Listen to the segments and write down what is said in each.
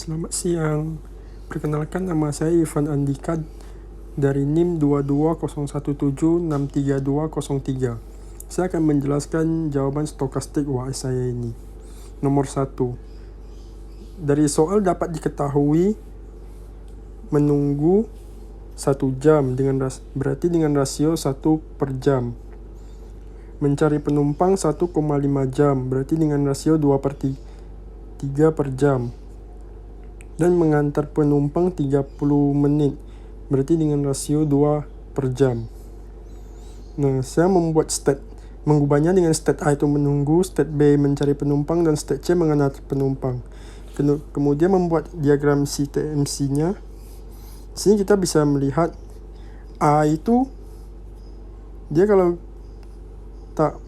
Selamat siang. Perkenalkan, nama saya Ivan Andika dari NIM 220176323. Saya akan menjelaskan jawaban stokastik UAS saya ini. Nomor 1. Dari soal dapat diketahui menunggu 1 jam berarti dengan rasio 1 per jam. Mencari penumpang 1,5 jam berarti dengan rasio 2 per 3 per jam. Dan mengantar penumpang 30 menit berarti dengan rasio 2 per jam. Nah, saya mengubahnya dengan state A itu menunggu, state B mencari penumpang, dan state C mengantar penumpang. Kemudian membuat diagram CTMC-nya. Sini kita bisa melihat A itu dia kalau tak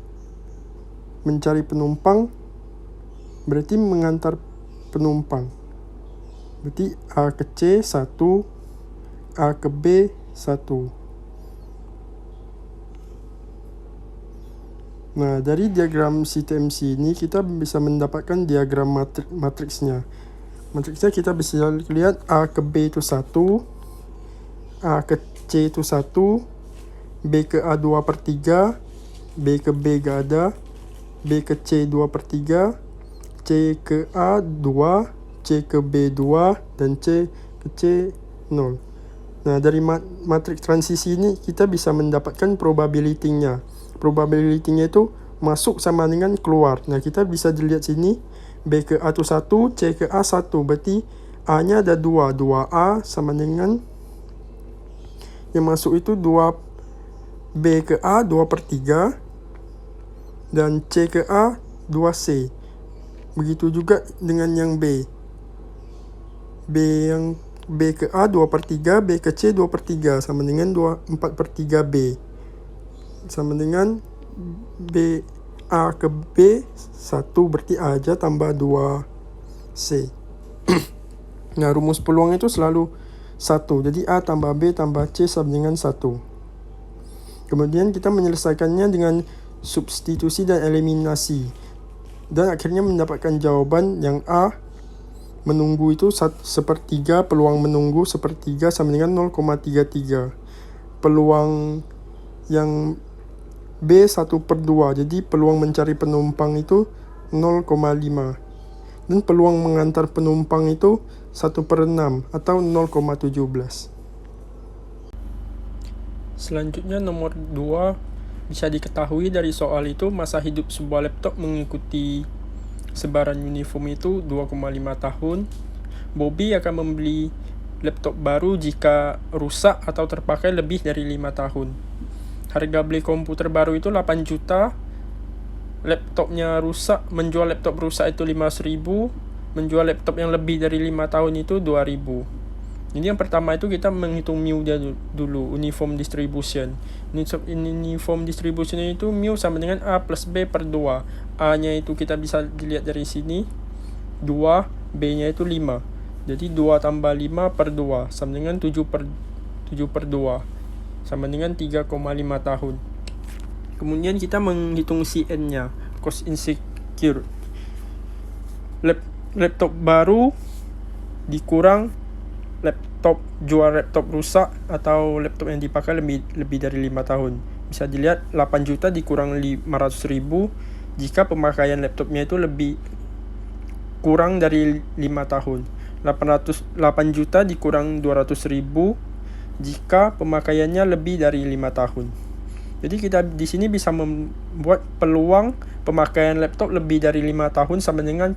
mencari penumpang berarti mengantar penumpang. Berarti A ke C 1, A ke B 1. Nah, dari diagram CTMC ini kita bisa mendapatkan diagram matriksnya. Matriksnya kita bisa lihat A ke B itu 1, A ke C itu 1, B ke A 2 per 3, B ke B gak ada, B ke C 2 per 3, C ke A 2, C ke B 2, dan C ke C 0. Nah, dari matriks transisi ini kita bisa mendapatkan probability-nya. Probability-nya itu masuk sama dengan keluar. Nah, kita bisa dilihat sini B ke A itu 1, C ke A 1. Berarti A-nya ada 2. 2A sama dengan yang masuk itu 2 B ke A 2 per 3 dan C ke A 2C. Begitu juga dengan yang B. B ke A 2 per 3, B ke C 2 per 3 sama dengan 4 per 3 B. Sama dengan B A ke B 1 berarti A aja tambah 2 C. Nah, rumus peluang itu selalu 1. Jadi A tambah B tambah C sama dengan 1. Kemudian kita menyelesaikannya dengan substitusi dan eliminasi. Dan akhirnya mendapatkan jawaban yang A menunggu itu 1/3, peluang menunggu 1/3 sama dengan 0,33. Peluang yang B 1/2, jadi peluang mencari penumpang itu 0,5. Dan peluang mengantar penumpang itu 1/6 atau 0,17. Selanjutnya nomor 2, bisa diketahui dari soal itu masa hidup sebuah laptop mengikuti sebaran uniform itu 2,5 tahun. Bobby akan membeli laptop baru jika rusak atau terpakai lebih dari 5 tahun. Harga beli komputer baru itu 8 juta. Laptopnya rusak, menjual laptop rusak itu 500.000. Menjual laptop yang lebih dari 5 tahun itu 2.000. Jadi yang pertama itu kita menghitung mu dia dulu, uniform distribution. Uniform distribution itu mu sama dengan A plus B per 2. A-nya itu kita bisa dilihat dari sini 2, B-nya itu 5. Jadi 2 tambah 5 per 2 sama dengan 7 per 2 sama dengan 3,5 tahun. Kemudian kita menghitung CN-nya, cost insecure. Laptop baru dikurang jual laptop rusak atau laptop yang dipakai lebih dari 5 tahun. Bisa dilihat 8 juta dikurang 500.000 jika pemakaian laptopnya itu lebih kurang dari 5 tahun. 8 juta dikurang 200.000 jika pemakaiannya lebih dari 5 tahun. Jadi kita di sini bisa membuat peluang pemakaian laptop lebih dari 5 tahun sama dengan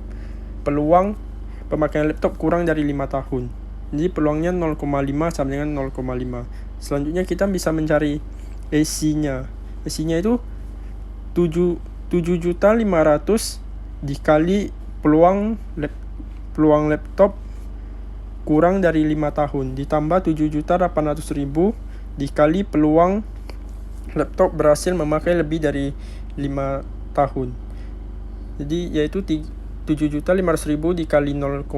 peluang pemakaian laptop kurang dari 5 tahun. Jadi peluangnya 0,5 sama dengan 0,5. Selanjutnya kita bisa mencari AC-nya. AC-nya itu 7.500.000 dikali peluang laptop kurang dari 5 tahun ditambah 7.800.000 dikali peluang laptop berhasil memakai lebih dari 5 tahun. Jadi yaitu 7.500.000 dikali 0,5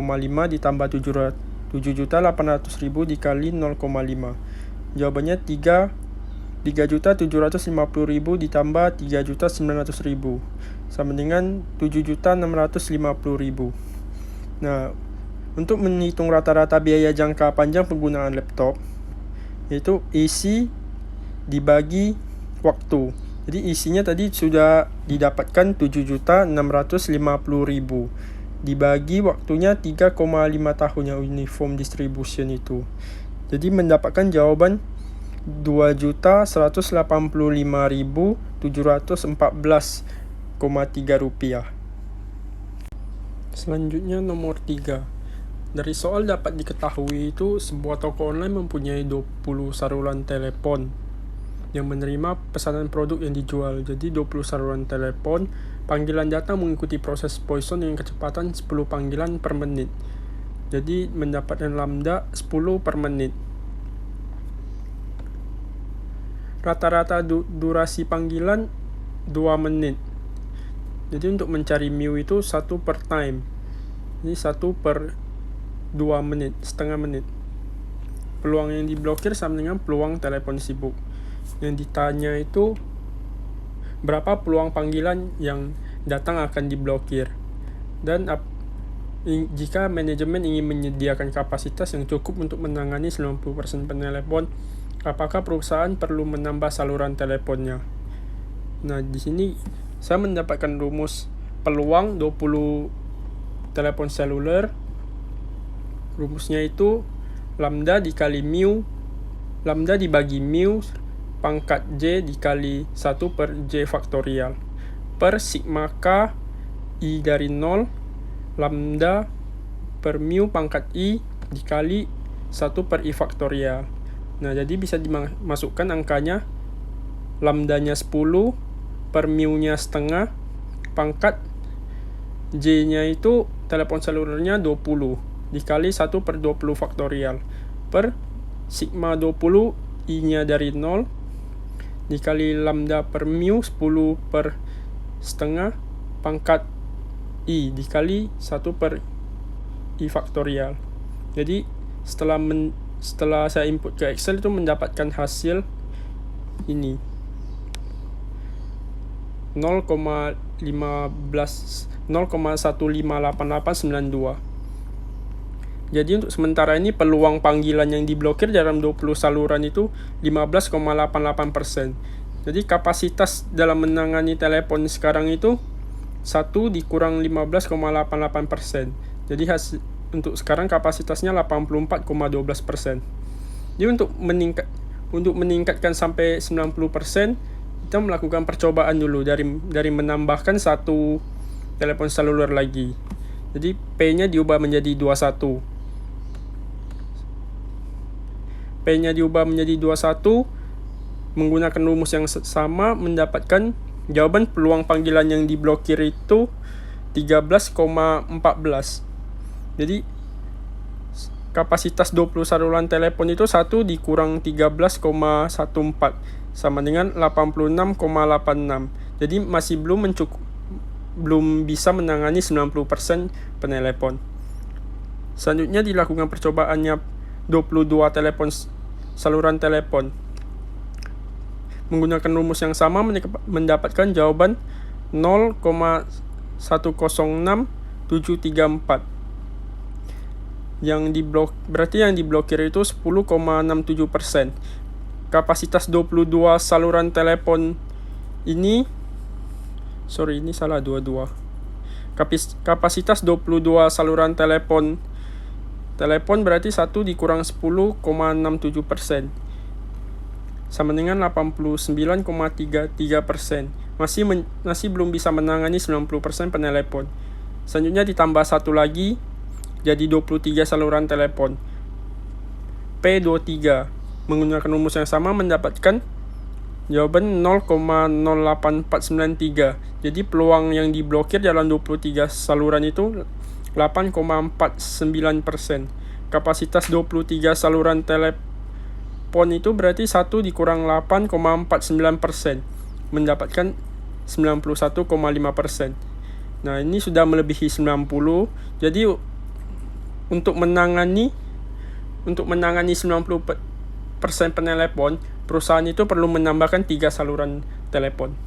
ditambah 7.800.000 dikali 0,5. Jawabannya 3.750.000 ditambah 3.900.000 sama dengan 7.650.000. Nah, Untuk menghitung rata-rata biaya jangka panjang penggunaan laptop, yaitu isi dibagi waktu. Jadi isinya tadi sudah didapatkan 7.650.000 dibagi waktunya 3,5 tahun yang uniform distribution itu. Jadi mendapatkan jawaban 2.185.714,3 rupiah. Selanjutnya nomor 3. Dari soal dapat diketahui itu sebuah toko online mempunyai 20 saluran telepon yang menerima pesanan produk yang dijual. Jadi 20 saluran telepon, panggilan datang mengikuti proses Poisson dengan kecepatan 10 panggilan per menit. Jadi mendapatkan lambda 10 per menit. Rata-rata durasi panggilan 2 menit. Jadi untuk mencari mu itu 1 per time. Ini 1 per 2 menit, setengah menit. Peluang yang diblokir sama dengan peluang telepon sibuk. Yang ditanya itu berapa peluang panggilan yang datang akan diblokir. Dan jika manajemen ingin menyediakan kapasitas yang cukup untuk menangani 90% penelepon, apakah perusahaan perlu menambah saluran teleponnya? Nah, di sini saya mendapatkan rumus peluang 20 telepon seluler. Rumusnya itu lambda dikali mu, lambda dibagi mu pangkat J dikali 1 per J faktorial per sigma K I dari 0 lambda per mu pangkat I dikali 1 per I faktorial. Nah, jadi bisa dimasukkan angkanya lambdanya 10 per mu-nya setengah pangkat J-nya itu telepon selulernya 20 dikali 1 per 20 faktorial per sigma 20 I-nya dari 0 dikali lambda per mu 10 per setengah pangkat I dikali 1 per I faktorial. Jadi setelah saya input ke Excel itu mendapatkan hasil ini 0,158892. Jadi untuk sementara ini peluang panggilan yang diblokir dalam 20 saluran itu 15,88%. Jadi kapasitas dalam menangani telepon sekarang itu 1 dikurang 15,88%. Jadi untuk sekarang kapasitasnya 84,12%. Jadi untuk meningkatkan sampai 90%, kita melakukan percobaan dulu dari menambahkan 1 telepon seluler lagi. Jadi P-nya diubah menjadi 21. P-nya diubah menjadi 21, menggunakan rumus yang sama mendapatkan jawaban peluang panggilan yang diblokir itu 13,14. Jadi kapasitas 20 saluran telepon itu 1 dikurang 13,14 sama dengan 86,86. Jadi masih belum bisa menangani 90% penelepon. Selanjutnya dilakukan percobaannya 22 saluran telepon. Menggunakan rumus yang sama mendapatkan jawaban 0,106734. Berarti yang diblokir itu 10,67%. Kapasitas 22 saluran telepon ini salah 22. Kapasitas 22 saluran telepon berarti 1 dikurang 10,67% sama dengan 89,33%. Masih belum bisa menangani 90% penelepon. Selanjutnya ditambah 1 lagi jadi 23 saluran telepon. P23 menggunakan rumus yang sama mendapatkan jawaban 0,08493. Jadi peluang yang diblokir dalam 23 saluran itu 8,49%. Kapasitas 23 saluran telepon itu berarti 1 dikurang 8,49%, mendapatkan 91,5%. Nah, ini sudah melebihi 90. Jadi untuk menangani 90% penelepon, perusahaan itu perlu menambahkan 3 saluran telepon.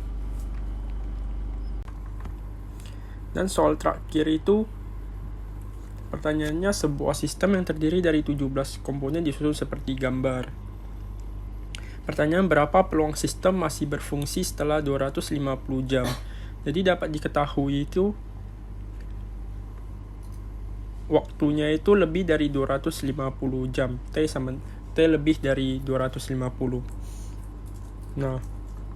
Dan soal terakhir itu Pertanyaannya, sebuah sistem yang terdiri dari 17 komponen disusun seperti gambar. Pertanyaan, berapa peluang sistem masih berfungsi setelah 250 jam? Jadi dapat diketahui itu waktunya itu lebih dari 250 jam. T lebih dari 250. Nah,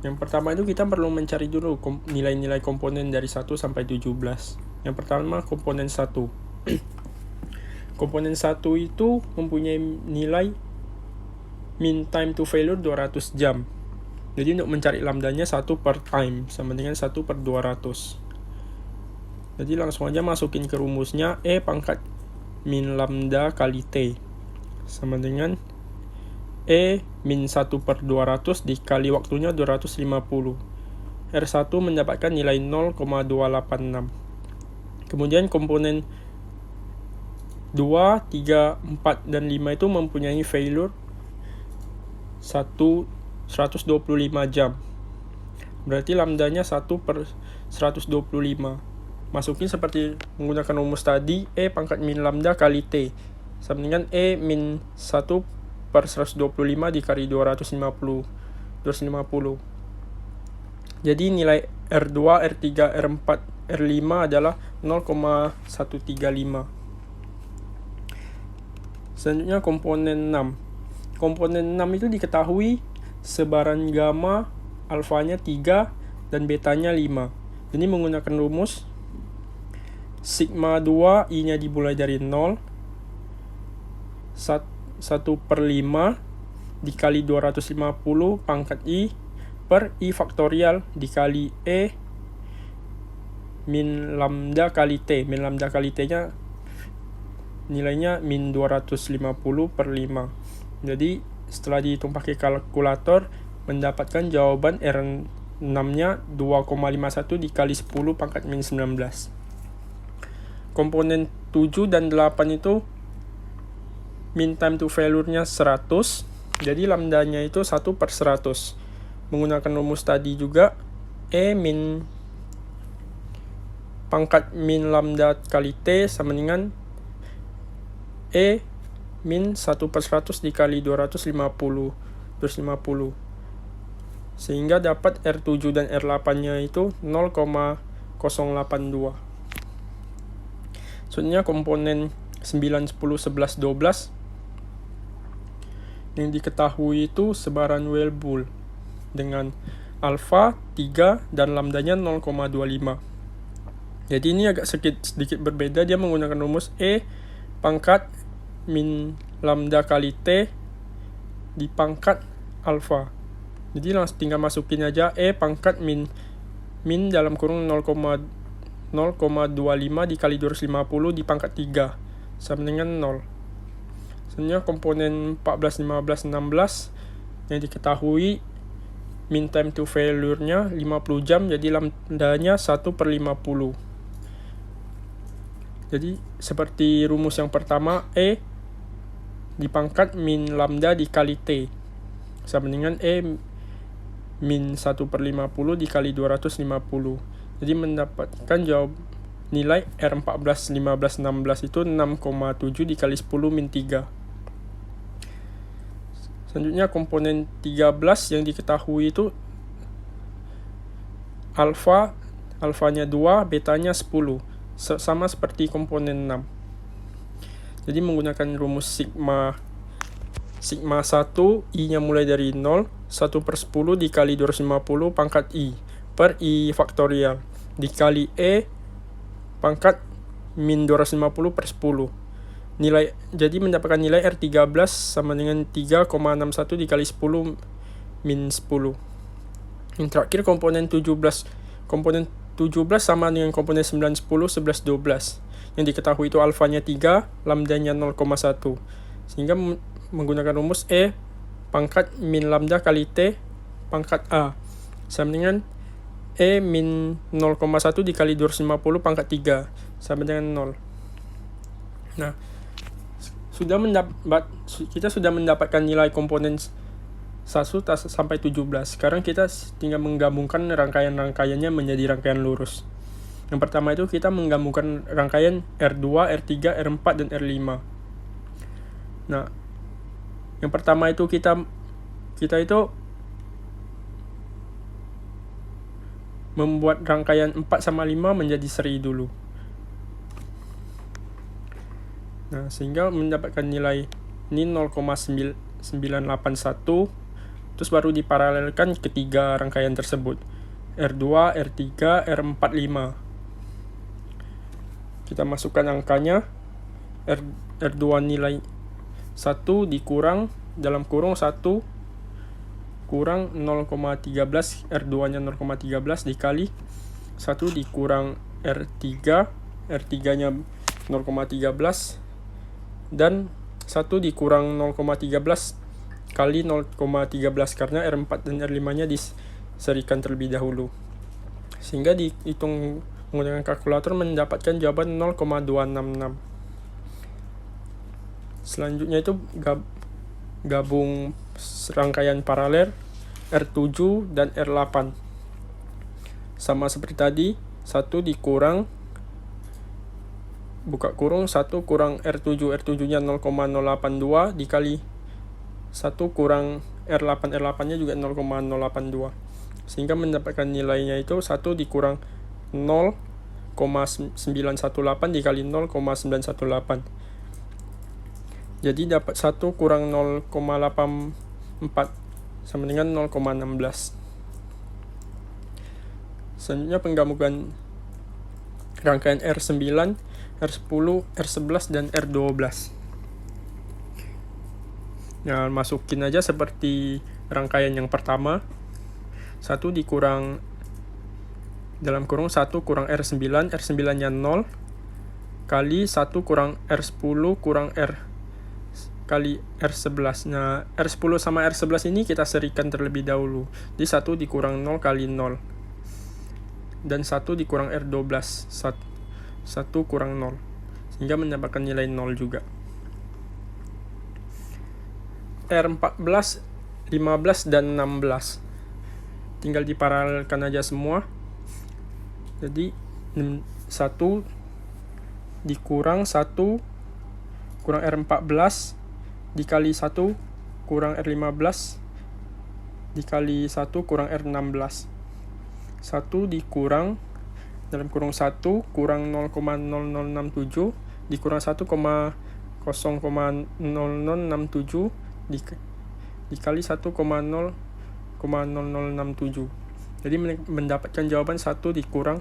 yang pertama itu kita perlu mencari dulu nilai-nilai komponen dari 1 sampai 17. Yang pertama komponen 1. Komponen 1 itu mempunyai nilai min time to failure 200 jam. Jadi untuk mencari lambdanya 1 per time sama dengan 1 per 200. Jadi langsung aja masukin ke rumusnya, E pangkat min lambda kali T sama dengan E min 1 per 200 dikali waktunya 250. R1 mendapatkan nilai 0,286. Kemudian komponen 2, 3, 4, dan 5 itu mempunyai failure 125 jam. Berarti lambdanya 1 per 125. Masukin seperti menggunakan rumus tadi, E pangkat min lambda kali T sama dengan E min 1 per 125 dikali 250. Jadi nilai R2, R3, R4, R5 adalah 0,135. Selanjutnya komponen 6. Komponen 6 itu diketahui sebaran gamma alfanya 3 dan betanya 5. Jadi menggunakan rumus sigma 2 I-nya dimulai dari 0, 1 per 5 dikali 250 pangkat I per I faktorial dikali E min lambda kali T. Min lambda kali T-nya nilainya min 250 per 5. Jadi setelah dihitung pakai kalkulator mendapatkan jawaban R6-nya 2,51 dikali 10 pangkat min 19. Komponen 7 dan 8 itu min time to failure-nya 100. Jadi lambdanya itu 1 per 100. Menggunakan rumus tadi juga, E min pangkat min lambda kali T sama dengan E min 1 per 100 dikali 250. Sehingga dapat R7 dan R8-nya itu 0,082. Selanjutnya komponen 9, 10, 11, 12 yang diketahui itu sebaran Wellbull dengan alfa 3 dan lambdanya 0,25. Jadi ini agak sedikit berbeda, dia menggunakan rumus E pangkat min lambda kali T di pangkat alfa. Jadi langsung tinggal masukin aja E pangkat min dalam kurung 0,25 dikali 250 di pangkat 3 sama dengan 0. Selanjutnya komponen 14, 15, 16 yang diketahui min time to failure-nya 50 jam, jadi lambdanya 1 per 50. Jadi seperti rumus yang pertama, E dipangkat min lambda dikali T sama dengan E min 1 per 50 dikali 250. Jadi mendapatkan jawab nilai R14, 15, 16 itu 6,7 dikali 10 min 3. Selanjutnya komponen 13 yang diketahui itu alfanya 2, betanya 10. Sama seperti komponen 6. Jadi menggunakan rumus sigma 1, I-nya mulai dari 0, 1 per 10 dikali 250 pangkat I per I faktorial dikali E pangkat min 250 per 10. Jadi mendapatkan nilai R13 sama dengan 3,61 dikali 10 min 10. Yang terakhir komponen 17. Komponen 17 sama dengan komponen 9, 10, 11, 12. Yang diketahui itu alfanya 3, lambdanya 0,1. Sehingga menggunakan rumus E pangkat min lambda kali T pangkat A sama dengan E min 0,1 dikali 250 pangkat 3 sama dengan 0. Nah, kita sudah mendapatkan nilai komponen 1 sampai 17. Sekarang kita tinggal menggabungkan rangkaian-rangkaiannya menjadi rangkaian lurus. Yang pertama itu kita menggabungkan rangkaian R2, R3, R4, dan R5. Nah, yang pertama itu kita itu membuat rangkaian 4 sama 5 menjadi seri dulu. Nah, sehingga mendapatkan nilai ini 0,981, terus baru diparalelkan ketiga rangkaian tersebut, R2, R3, R4, 5. Kita masukkan angkanya, R2 nilai 1 dikurang dalam kurung 1 kurang 0,13, R2 nya 0,13 dikali 1 dikurang R3 nya 0,13 dan 1 dikurang 0,13 kali 0,13 karena R4 dan R5 nya diserikan terlebih dahulu, sehingga dihitung menggunakan kalkulator mendapatkan jawaban 0,266. Selanjutnya itu gabung rangkaian paralel R7 dan R8. Sama seperti tadi, 1 dikurang buka kurung 1 kurang R7 nya 0,082 dikali 1 kurang R8 nya juga 0,082, sehingga mendapatkan nilainya itu 1 dikurang 0,918 dikali 0,918. Jadi dapat 1 kurang 0,84 sama dengan 0,16. Selanjutnya penggabungan rangkaian R9, R10, R11, dan R12. Nah, masukin aja seperti rangkaian yang pertama. 1 dikurang dalam kurung 1 kurang R9, R9 nya 0 kali 1 kurang R10 kurang R kali R11. Nah, R10 sama R11 ini kita serikan terlebih dahulu. Jadi 1 dikurang 0 kali 0. Dan 1 dikurang R12. 1 kurang 0. Sehingga mendapatkan nilai 0 juga. R14, 15, dan 16. Tinggal diparalelkan aja semua. Jadi 1 dikurang 1 kurang R14 dikali 1 kurang R15 dikali 1 kurang R16. 1 dikurang dalam kurung 1 kurang 0,0067 dikurang 1,0067 dikali 1,0,0067. Jadi mendapatkan jawaban 1 dikurang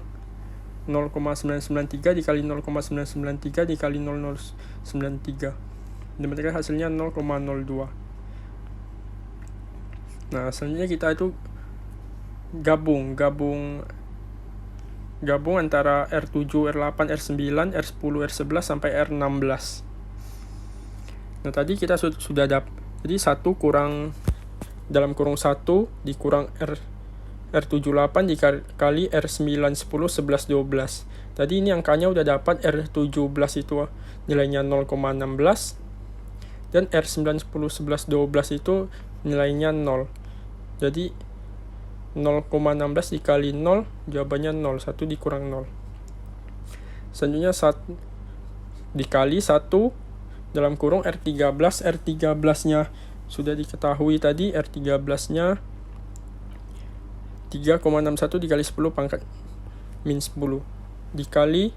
0,993 dikali 0,993 dikali 0093. Dan mereka hasilnya 0,02. Nah, selanjutnya kita itu gabung antara R7, R8, R9, R10, R11 sampai R16. Nah, tadi kita sudah dapat. Jadi 1 kurang dalam kurung 1 dikurang R78 dikali R9, 10, 11, 12. Tadi ini angkanya udah dapat. R17 itu nilainya 0,16 dan R9, 10, 11, 12 itu nilainya 0. Jadi 0,16 dikali 0 jawabannya 0. 1 dikurang 0. Selanjutnya 1 dikali 1 dalam kurung R13. R13 nya sudah diketahui tadi. R13 nya 3,61 dikali 10 pangkat min 10 dikali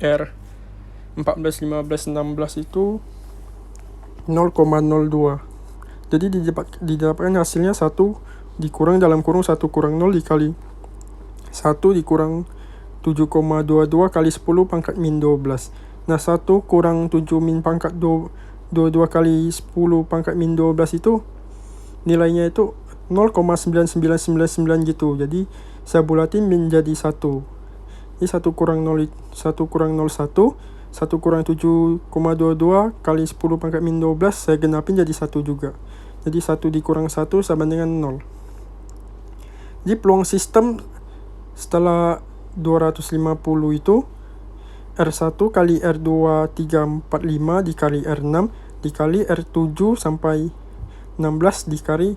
R14, 15, 16 itu 0,02. Jadi didapatkan hasilnya 1 dikurang dalam kurung 1 kurang 0 dikali 1 dikurang 7,22 kali 10 pangkat min 12. Nah, 1 kurang 7 min pangkat 22 kali 10 pangkat min 12 itu nilainya itu 0,9999 gitu. Jadi saya bulatin menjadi 1. Ini 1 kurang 0 1 kurang 01, 1 kurang 7,22 kali 10 pangkat min 12 saya genapin jadi 1 juga. Jadi 1 dikurang 1 sama dengan 0. Jadi peluang sistem setelah 250 itu R1 kali R2 345 dikali R6 dikali R7 sampai 16 dikali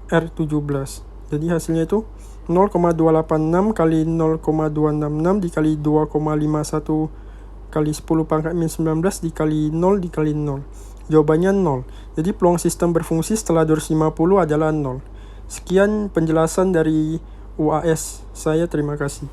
R17. Jadi hasilnya itu 0,286 kali 0,266 dikali 2,51 kali 10 pangkat min 19 dikali 0 dikali 0. Jawabannya 0. Jadi peluang sistem berfungsi setelah 250 adalah 0. Sekian penjelasan dari UAS saya, terima kasih.